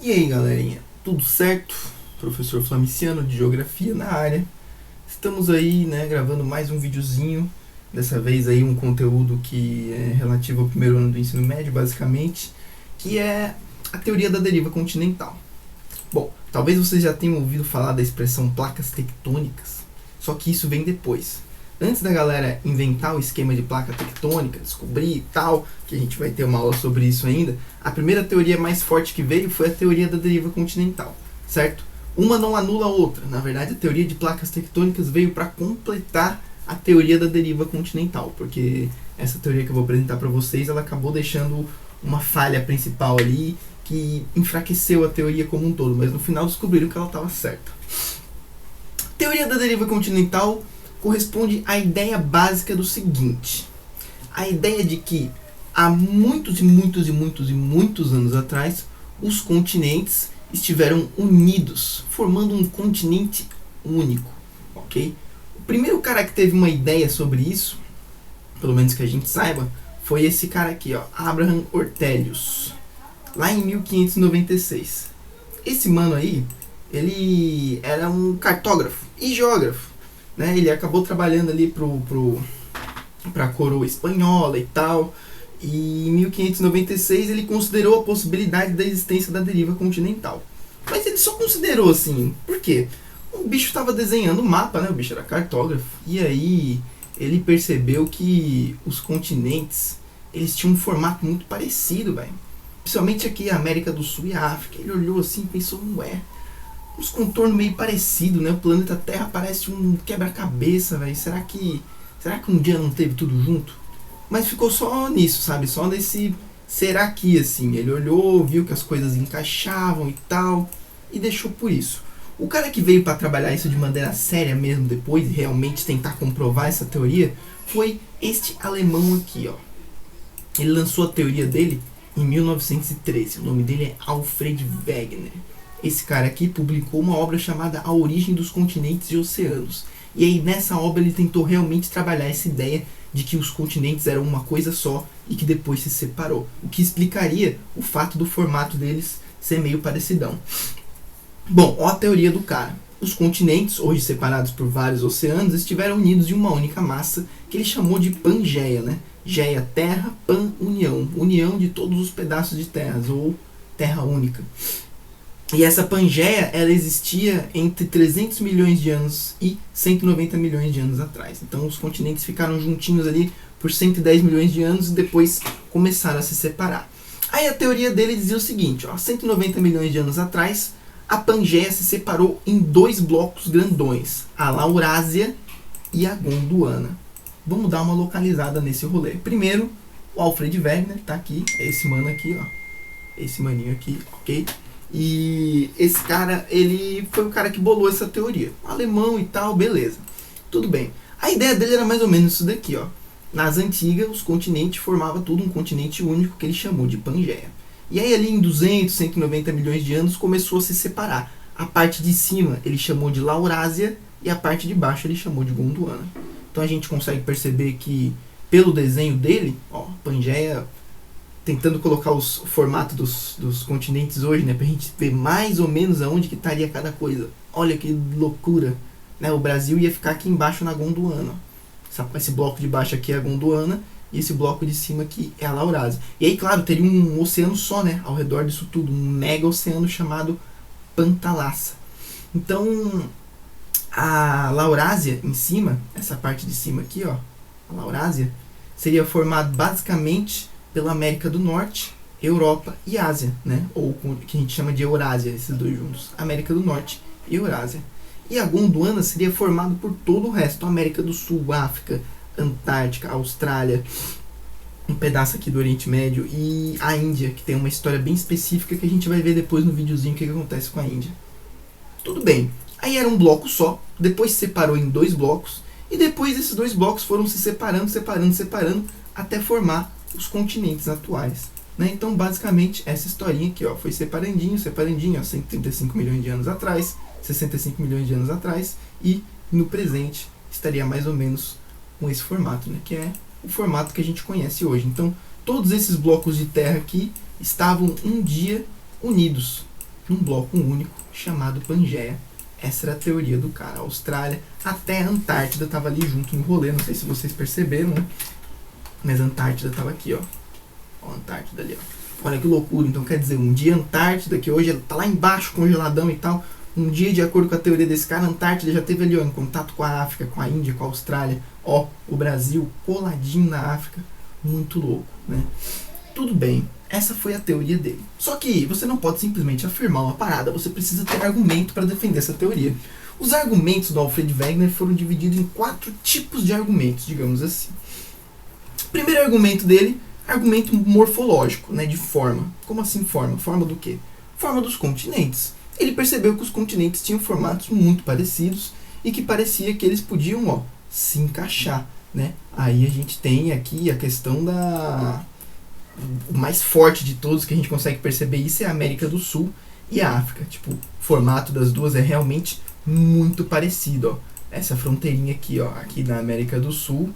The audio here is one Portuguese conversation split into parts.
E aí galerinha, tudo certo? Professor Flamiciano de Geografia na área. Estamos aí, né, gravando mais um videozinho. Dessa vez aí um conteúdo que é relativo ao primeiro ano do ensino médio, basicamente, que é a teoria da deriva continental. Bom, talvez vocês já tenham ouvido falar da expressão placas tectônicas, só que isso vem depois. Antes da galera inventar o esquema de placa tectônica, descobrir e tal, que a gente vai ter uma aula sobre isso ainda, a primeira teoria mais forte que veio foi a teoria da deriva continental, certo? Uma não anula a outra. Na verdade, a teoria de placas tectônicas veio para completar a teoria da deriva continental, porque essa teoria que eu vou apresentar para vocês, ela acabou deixando uma falha principal ali, que enfraqueceu a teoria como um todo, mas no final descobriram que ela estava certa. Teoria da deriva continental corresponde à ideia básica do seguinte: a ideia de que há muitos anos atrás, os continentes estiveram unidos, formando um continente único, ok? O primeiro cara que teve uma ideia sobre isso, pelo menos que a gente saiba, foi esse cara aqui, ó, Abraham Ortelius, lá em 1596. Esse mano aí, ele era um cartógrafo e geógrafo, né? Ele acabou trabalhando ali para a coroa espanhola e tal, e em 1596 ele considerou a possibilidade da existência da deriva continental. Mas ele só considerou assim, por quê? O bicho estava desenhando o mapa, né? O bicho era cartógrafo, e aí ele percebeu que os continentes, eles tinham um formato muito parecido, velho. Principalmente aqui a América do Sul e a África. Ele olhou assim e pensou, ué, uns contornos meio parecidos, né? O planeta Terra parece um quebra-cabeça, velho. Será que um dia não teve tudo junto? Mas ficou só nisso, sabe? Só nesse será que, assim. Ele olhou, viu que as coisas encaixavam e tal, e deixou por isso. O cara que veio para trabalhar isso de maneira séria mesmo depois, e realmente tentar comprovar essa teoria, foi este alemão aqui, ó. Ele lançou a teoria dele em 1913. O nome dele é Alfred Wegener. Esse cara aqui publicou uma obra chamada A Origem dos Continentes e Oceanos. E aí nessa obra ele tentou realmente trabalhar essa ideia de que os continentes eram uma coisa só e que depois se separou. O que explicaria o fato do formato deles ser meio parecidão. Bom, ó a teoria do cara. Os continentes, hoje separados por vários oceanos, estiveram unidos em uma única massa que ele chamou de Pangeia, né? Geia, terra, pan, união. União de todos os pedaços de terras, ou terra única. E essa Pangeia, ela existia entre 300 milhões de anos e 190 milhões de anos atrás. Então os continentes ficaram juntinhos ali por 110 milhões de anos e depois começaram a se separar. Aí a teoria dele dizia o seguinte, ó, 190 milhões de anos atrás, a Pangeia se separou em dois blocos grandões, a Laurásia e a Gondwana. Vamos dar uma localizada nesse rolê. Primeiro, o Alfred Wegener, tá aqui, é esse mano aqui, ó. Esse maninho aqui, ok? E esse cara, ele foi o cara que bolou essa teoria. Um alemão e tal, beleza. Tudo bem. A ideia dele era mais ou menos isso daqui, ó. Nas antigas, os continentes formavam tudo um continente único que ele chamou de Pangeia. E aí ali em 200, 190 milhões de anos começou a se separar. A parte de cima ele chamou de Laurásia e a parte de baixo ele chamou de Gondwana. Então a gente consegue perceber que pelo desenho dele, ó, Pangeia, tentando colocar o formato dos continentes hoje, né, pra gente ver mais ou menos aonde que estaria cada coisa. Olha que loucura, né? O Brasil ia ficar aqui embaixo na Gondwana. Esse bloco de baixo aqui é a Gondwana e esse bloco de cima aqui é a Laurásia. E aí, claro, teria um oceano só, né, ao redor disso tudo, um mega oceano chamado Pantalassa. Então, a Laurásia em cima, essa parte de cima aqui, ó, a Laurásia, seria formada basicamente pela América do Norte, Europa e Ásia, né? Ou o que a gente chama de Eurásia, esses dois juntos, América do Norte e Eurásia. E a Gondwana seria formada por todo o resto, América do Sul, África, Antártica, Austrália, um pedaço aqui do Oriente Médio e a Índia, que tem uma história bem específica que a gente vai ver depois no videozinho o que acontece com a Índia. Tudo bem, aí era um bloco só, depois se separou em dois blocos e depois esses dois blocos foram se separando até formar os continentes atuais, né? Então basicamente essa historinha aqui, ó, foi separandinho, ó, 135 milhões de anos atrás, 65 milhões de anos atrás, e no presente estaria mais ou menos com esse formato, né, que é o formato que a gente conhece hoje. Então todos esses blocos de terra aqui estavam um dia unidos, num bloco único chamado Pangeia. Essa era a teoria do cara. A Austrália até a Antártida estava ali junto no rolê, não sei se vocês perceberam, né? Mas a Antártida estava aqui, ó. Ó, a Antártida ali, ó. Olha que loucura. Então quer dizer, um dia a Antártida, que hoje tá lá embaixo, congeladão e tal, um dia, de acordo com a teoria desse cara, a Antártida já teve ali, ó, em contato com a África, com a Índia, com a Austrália. Ó, o Brasil coladinho na África. Muito louco, né? Tudo bem, essa foi a teoria dele. Só que você não pode simplesmente afirmar uma parada, você precisa ter argumento para defender essa teoria. Os argumentos do Alfred Wegener foram divididos em 4 tipos de argumentos, digamos assim. Primeiro argumento dele, argumento morfológico, né, de forma. Como assim forma? Forma do quê? Forma dos continentes. Ele percebeu que os continentes tinham formatos muito parecidos e que parecia que eles podiam, ó, se encaixar, né? Aí a gente tem aqui a questão da... O mais forte de todos que a gente consegue perceber isso é a América do Sul e a África. Tipo, o formato das duas é realmente muito parecido, ó. Essa fronteirinha aqui, ó, aqui da América do Sul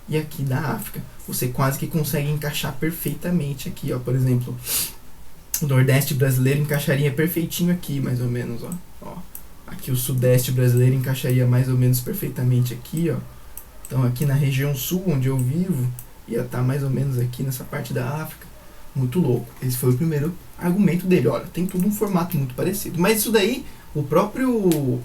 e aqui da África. Você quase que consegue encaixar perfeitamente aqui, ó. Por exemplo, o Nordeste brasileiro encaixaria perfeitinho aqui, mais ou menos, ó. Ó. Aqui o Sudeste brasileiro encaixaria mais ou menos perfeitamente aqui, ó. Então aqui na região Sul, onde eu vivo, ia estar mais ou menos aqui nessa parte da África. Muito louco. Esse foi o primeiro argumento dele. Olha, tem tudo um formato muito parecido. Mas isso daí, o próprio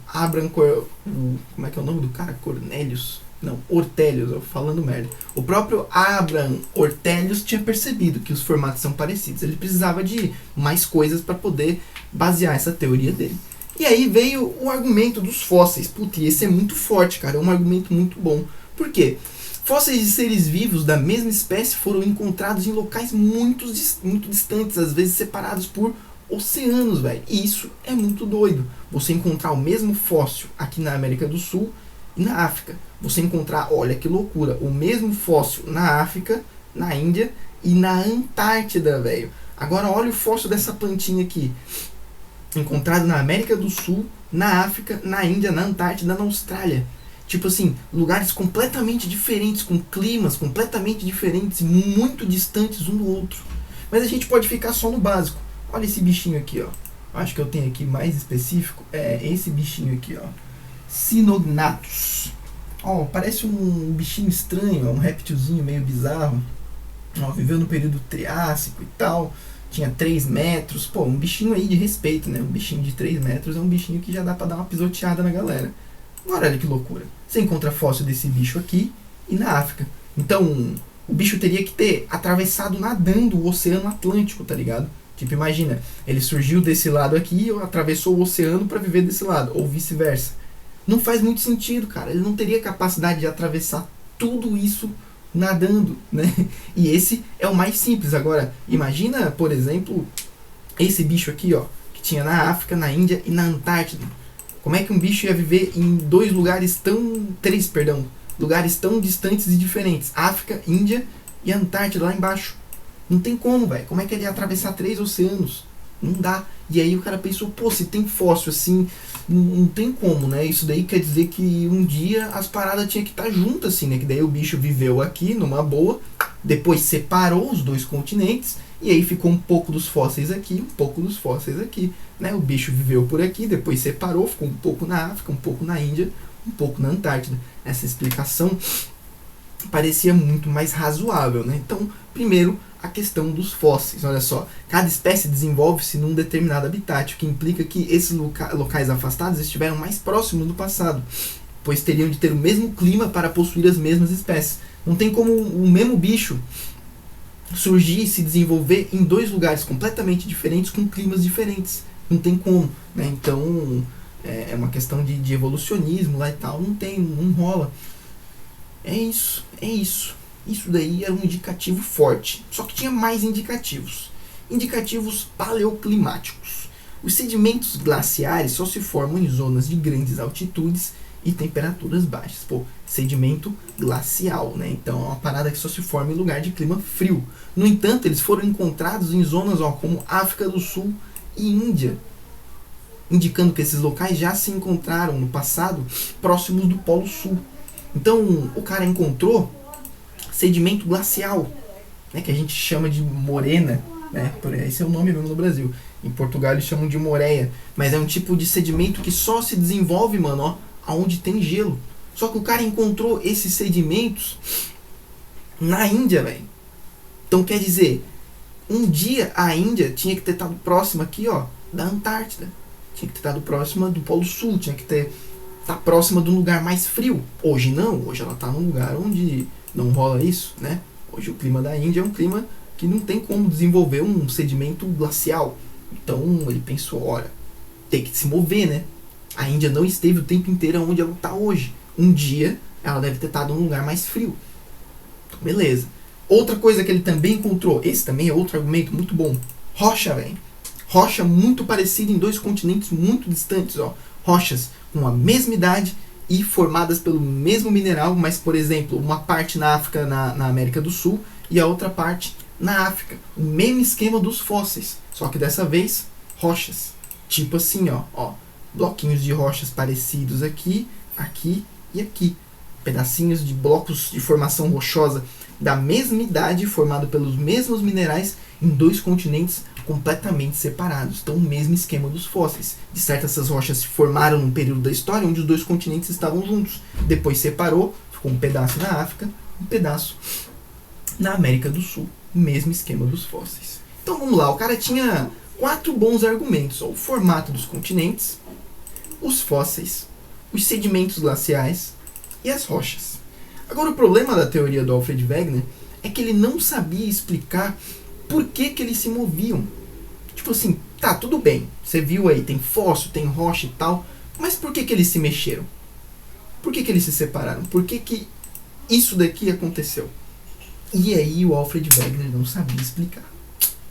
como é que é o nome do cara? Cornelius? Não, Ortelius, eu falando merda. O próprio Abraham Ortelius tinha percebido que os formatos são parecidos. Ele precisava de mais coisas para poder basear essa teoria dele. E aí veio o argumento dos fósseis. Putz, esse é muito forte, cara. É um argumento muito bom. Por quê? Fósseis de seres vivos da mesma espécie foram encontrados em locais muito distantes, às vezes separados por oceanos, velho. E isso é muito doido. Você encontrar o mesmo fóssil aqui na América do Sul e na África. Você encontrar, olha que loucura, o mesmo fóssil na África, na Índia e na Antártida, velho. Agora olha o fóssil dessa plantinha aqui. Encontrado na América do Sul, na África, na Índia, na Antártida, na Austrália. Tipo assim, lugares completamente diferentes, com climas completamente diferentes, muito distantes um do outro. Mas a gente pode ficar só no básico. Olha esse bichinho aqui, ó. Acho que eu tenho aqui mais específico. É esse bichinho aqui, ó. Cinognathus. Ó, parece um bichinho estranho, um réptilzinho meio bizarro. Ó, viveu no período Triássico e tal. Tinha 3 metros. Pô, um bichinho aí de respeito, né? Um bichinho de 3 metros é um bichinho que já dá pra dar uma pisoteada na galera. Agora, olha que loucura. Você encontra fóssil desse bicho aqui e na África. Então, o bicho teria que ter atravessado nadando o Oceano Atlântico, tá ligado? Tipo, imagina, ele surgiu desse lado aqui e atravessou o oceano para viver desse lado, ou vice-versa. Não faz muito sentido, cara. Ele não teria capacidade de atravessar tudo isso nadando, né? E esse é o mais simples. Agora, imagina, por exemplo, esse bicho aqui, ó, que tinha na África, na Índia e na Antártida. Como é que um bicho ia viver em lugares tão distantes e diferentes? África, Índia e Antártida lá embaixo. Não tem como, velho. Como é que ele ia atravessar 3 oceanos? Não dá. E aí o cara pensou, pô, se tem fóssil assim, não tem como, né? Isso daí quer dizer que um dia as paradas tinham que estar juntas, assim, né? Que daí o bicho viveu aqui numa boa, depois separou os 2 continentes, e aí ficou um pouco dos fósseis aqui, um pouco dos fósseis aqui, né? O bicho viveu por aqui, depois separou, ficou um pouco na África, um pouco na Índia, um pouco na Antártida. Essa explicação parecia muito mais razoável, né? Então, primeiro, a questão dos fósseis. Olha só, cada espécie desenvolve-se num determinado habitat, o que implica que esses locais afastados estiveram mais próximos do passado, pois teriam de ter o mesmo clima para possuir as mesmas espécies. Não tem como o mesmo bicho surgir e se desenvolver em 2 lugares completamente diferentes, com climas diferentes. Não tem como, né? Então, é uma questão de evolucionismo lá e tal, não rola. É isso. Isso daí era um indicativo forte. Só que tinha mais indicativos. Indicativos paleoclimáticos. Os sedimentos glaciares só se formam em zonas de grandes altitudes e temperaturas baixas. Pô, sedimento glacial, né? Então é uma parada que só se forma em lugar de clima frio. No entanto, eles foram encontrados em zonas, ó, como África do Sul e Índia, indicando que esses locais já se encontraram no passado próximos do Polo Sul. Então o cara encontrou sedimento glacial, né, que a gente chama de morena, né, esse é o nome mesmo no Brasil. Em Portugal eles chamam de moreia, mas é um tipo de sedimento que só se desenvolve, mano, ó, aonde tem gelo. Só que o cara encontrou esses sedimentos na Índia, velho. Então quer dizer, um dia a Índia tinha que ter estado próxima aqui, ó, da Antártida. Tinha que ter estado próxima do Polo Sul, tinha que ter tá próxima de um lugar mais frio. Hoje não, hoje ela tá num lugar onde não rola isso, né? Hoje o clima da Índia é um clima que não tem como desenvolver um sedimento glacial. Então ele pensou, olha, tem que se mover, né? A Índia não esteve o tempo inteiro onde ela está hoje. Um dia ela deve ter estado num lugar mais frio. Então, beleza. Outra coisa que ele também encontrou, esse também é outro argumento muito bom. Rocha, velho. Rocha muito parecida em dois continentes muito distantes, ó. Rochas com a mesma idade e formadas pelo mesmo mineral, mas, por exemplo, uma parte na África, na América do Sul, e a outra parte na África. O mesmo esquema dos fósseis, só que dessa vez, rochas. Tipo assim, ó, bloquinhos de rochas parecidos aqui, aqui e aqui. Pedacinhos de blocos de formação rochosa da mesma idade, formado pelos mesmos minerais, em dois continentes completamente separados. Então, o mesmo esquema dos fósseis. De certo, essas rochas se formaram num período da história onde os dois continentes estavam juntos. Depois separou, ficou um pedaço na África, um pedaço na América do Sul. O mesmo esquema dos fósseis. Então, vamos lá. O cara tinha 4 bons argumentos. Ó, o formato dos continentes, os fósseis, os sedimentos glaciais e as rochas. Agora, o problema da teoria do Alfred Wegener é que ele não sabia explicar por que eles se moviam. Tipo assim, tá, tudo bem, você viu aí, tem fóssil, tem rocha e tal, mas por que eles se mexeram? Por que eles se separaram? Por que isso daqui aconteceu? E aí o Alfred Wegener não sabia explicar.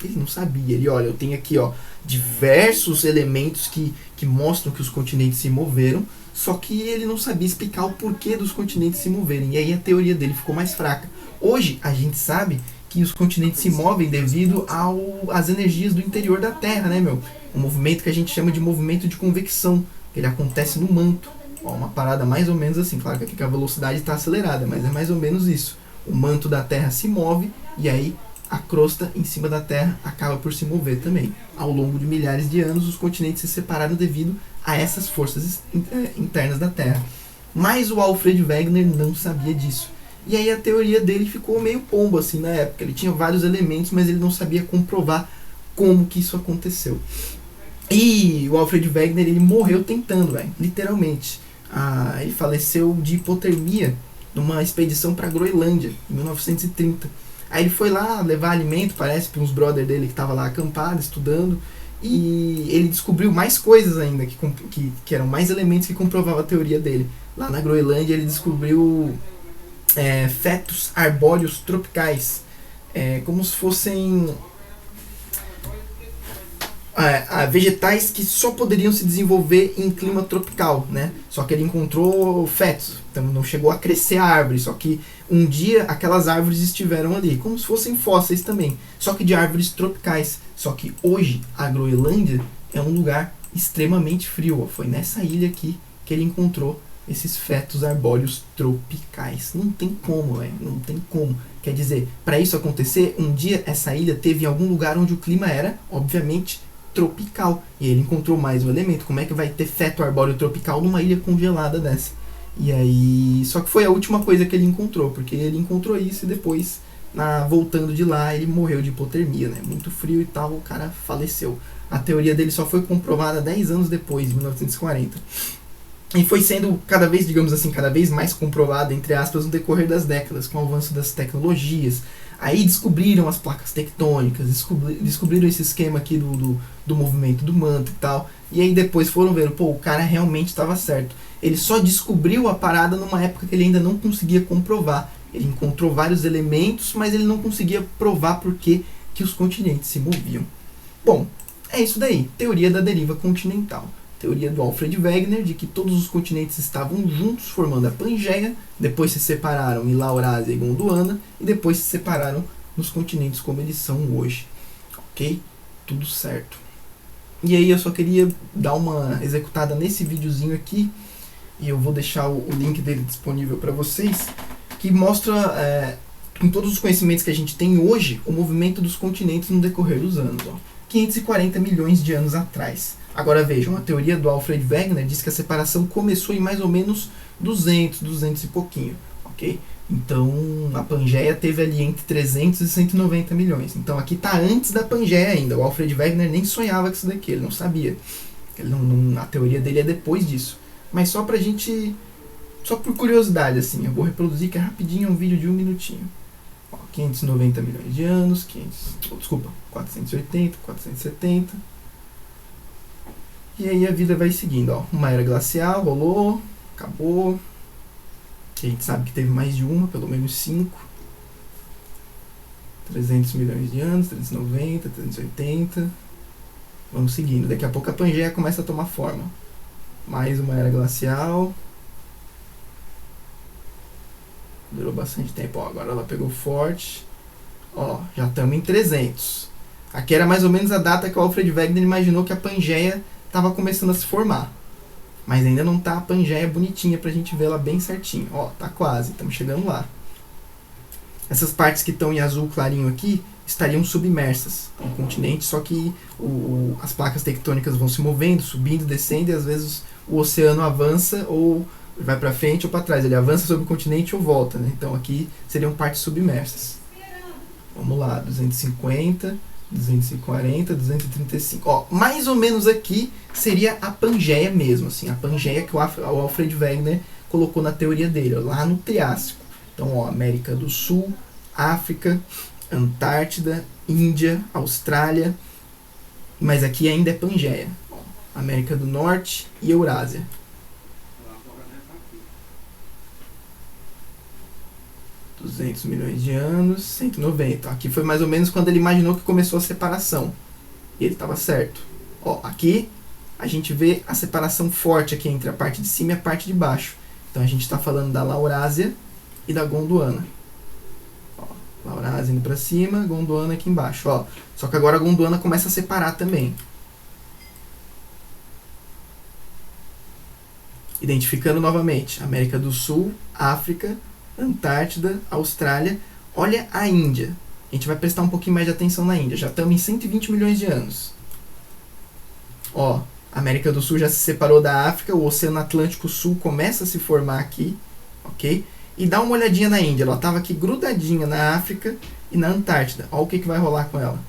Ele não sabia. Ele, olha, eu tenho aqui, ó, diversos elementos que mostram que os continentes se moveram, só que ele não sabia explicar o porquê dos continentes se moverem. E aí a teoria dele ficou mais fraca. Hoje a gente sabe que os continentes se movem devido às energias do interior da Terra, né, meu? Um movimento que a gente chama de movimento de convecção, que ele acontece no manto. Ó, uma parada mais ou menos assim. Claro que aqui a velocidade está acelerada, mas é mais ou menos isso. O manto da Terra se move e aí a crosta em cima da Terra acaba por se mover também. Ao longo de milhares de anos, os continentes se separaram devido a essas forças internas da Terra. Mas o Alfred Wegener não sabia disso. E aí a teoria dele ficou meio pombo assim na época. Ele tinha vários elementos, mas ele não sabia comprovar como que isso aconteceu. E o Alfred Wegener, ele morreu tentando, véio, literalmente. Ele faleceu de hipotermia numa expedição para a Groenlândia, em 1930. Aí ele foi lá levar alimento, parece, para uns brother dele que estavam lá acampados, estudando. E ele descobriu mais coisas ainda, que eram mais elementos que comprovavam a teoria dele. Lá na Groenlândia ele descobriu fetos arbóreos tropicais, como se fossem vegetais que só poderiam se desenvolver em clima tropical, né? Só que ele encontrou fetos, então não chegou a crescer a árvore, só que um dia aquelas árvores estiveram ali, como se fossem fósseis também, só que de árvores tropicais. Só que hoje a Groenlândia é um lugar extremamente frio. Foi nessa ilha aqui que ele encontrou esses fetos arbóreos tropicais. Não tem como, não tem como. Quer dizer, para isso acontecer, um dia essa ilha teve em algum lugar onde o clima era, obviamente, tropical. E ele encontrou mais um elemento. Como é que vai ter feto arbóreo tropical numa ilha congelada dessa? E aí, só que foi a última coisa que ele encontrou, porque ele encontrou isso e depois, voltando de lá, ele morreu de hipotermia, né? Muito frio e tal, o cara faleceu. A teoria dele só foi comprovada 10 anos depois, em 1940. E foi sendo cada vez, digamos assim, cada vez mais comprovada, entre aspas, no decorrer das décadas, com o avanço das tecnologias. Aí descobriram as placas tectônicas, descobriram esse esquema aqui do movimento do manto e tal. E aí depois foram ver, pô, o cara realmente estava certo. Ele só descobriu a parada numa época que ele ainda não conseguia comprovar. Ele encontrou vários elementos, mas ele não conseguia provar por que os continentes se moviam. Bom, é isso daí, teoria da deriva continental. Teoria do Alfred Wegener, de que todos os continentes estavam juntos formando a Pangeia, depois se separaram em Laurásia e Gondwana, e depois se separaram nos continentes como eles são hoje. Ok? Tudo certo. E aí eu só queria dar uma executada nesse videozinho aqui, e eu vou deixar o link dele disponível para vocês, que mostra, com todos os conhecimentos que a gente tem hoje, o movimento dos continentes no decorrer dos anos. Ó. 540 milhões de anos atrás. Agora vejam, a teoria do Alfred Wegener diz que a separação começou em mais ou menos 200 e pouquinho, ok? Então a Pangeia teve ali entre 300 e 190 milhões. Então aqui está antes da Pangeia ainda. O Alfred Wegener nem sonhava com isso daqui, ele não sabia. A teoria dele é depois disso. Mas só pra gente, só por curiosidade assim, eu vou reproduzir que é rapidinho, um vídeo de 1 minutinho. 590 milhões de anos, 480, 470. E aí a vida vai seguindo, ó. Uma era glacial, rolou, acabou. A gente sabe que teve mais de uma, pelo menos 5. 300 milhões de anos, 390, 380. Vamos seguindo. Daqui a pouco a Pangeia começa a tomar forma. Mais uma era glacial. Durou bastante tempo. Ó, agora ela pegou forte. Ó, já estamos em 300. Aqui era mais ou menos a data que o Alfred Wegener imaginou que a Pangeia estava começando a se formar. Mas ainda não tá a Pangeia bonitinha pra gente ver ela bem certinho. Ó, tá quase, estamos chegando lá. Essas partes que estão em azul clarinho aqui estariam submersas no continente, só que as placas tectônicas vão se movendo, subindo, descendo, e às vezes o oceano avança ou vai para frente ou para trás. Ele avança sobre o continente ou volta, né? Então aqui seriam partes submersas. Vamos lá, 250, 240, 235. Ó, mais ou menos aqui seria a Pangeia mesmo, assim, a Pangeia que o Alfred Wegener colocou na teoria dele, ó, lá no Triássico. Então, ó, América do Sul, África, Antártida, Índia, Austrália, mas aqui ainda é Pangeia. Ó, América do Norte e Eurásia. $200 milhões de anos, 190. Aqui foi mais ou menos quando ele imaginou que começou a separação. E ele estava certo. Ó, aqui a gente vê a separação forte aqui entre a parte de cima e a parte de baixo. Então a gente está falando da Laurásia e da Gondwana. Ó, Laurásia indo para cima, Gondwana aqui embaixo. Ó, só que agora a Gondwana começa a separar também. Identificando novamente América do Sul, África, Antártida, Austrália. Olha a Índia. A gente vai prestar um pouquinho mais de atenção na Índia. Já estamos em 120 milhões de anos. Ó, a América do Sul já se separou da África. O Oceano Atlântico Sul começa a se formar aqui. Ok? E dá uma olhadinha na Índia. Ela estava aqui grudadinha na África e na Antártida. Ó o que vai rolar com ela.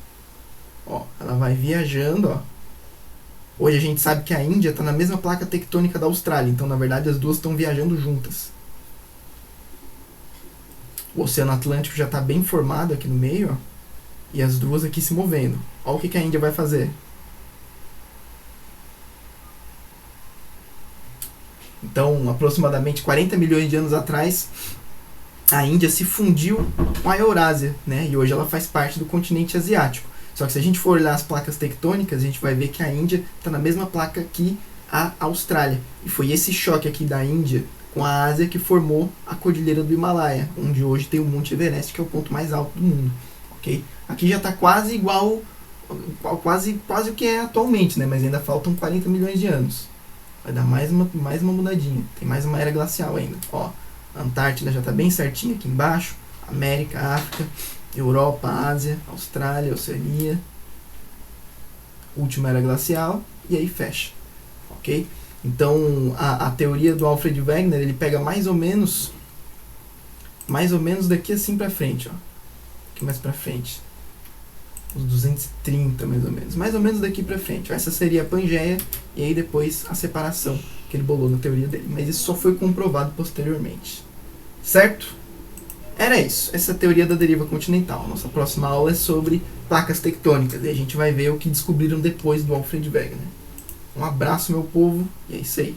Ó, ela vai viajando, ó. Hoje a gente sabe que a Índia está na mesma placa tectônica da Austrália. Então, na verdade, as duas estão viajando juntas. O Oceano Atlântico já está bem formado aqui no meio, ó, e as duas aqui se movendo. Olha o que a Índia vai fazer. Então, aproximadamente 40 milhões de anos atrás, a Índia se fundiu com a Eurásia, né? E hoje ela faz parte do continente asiático. Só que se a gente for olhar as placas tectônicas, a gente vai ver que a Índia está na mesma placa que a Austrália. E foi esse choque aqui da Índia com a Ásia que formou a Cordilheira do Himalaia, onde hoje tem o Monte Everest, que é o ponto mais alto do mundo. Okay? Aqui já está quase igual, quase o que é atualmente, né? Mas ainda faltam 40 milhões de anos. Vai dar mais uma mudadinha. Tem mais uma era glacial ainda. Ó, a Antártida já está bem certinho aqui embaixo. América, África, Europa, Ásia, Austrália, Oceania. Última era glacial. E aí fecha. Ok? Então, a teoria do Alfred Wegener, ele pega mais ou menos daqui assim pra frente, ó. Aqui mais pra frente. Uns 230, mais ou menos daqui pra frente. Essa seria a Pangeia, e aí depois a separação que ele bolou na teoria dele. Mas isso só foi comprovado posteriormente. Certo? Era isso. Essa é a teoria da deriva continental. Nossa próxima aula é sobre placas tectônicas, e a gente vai ver o que descobriram depois do Alfred Wegener. Um abraço, meu povo, e é isso aí.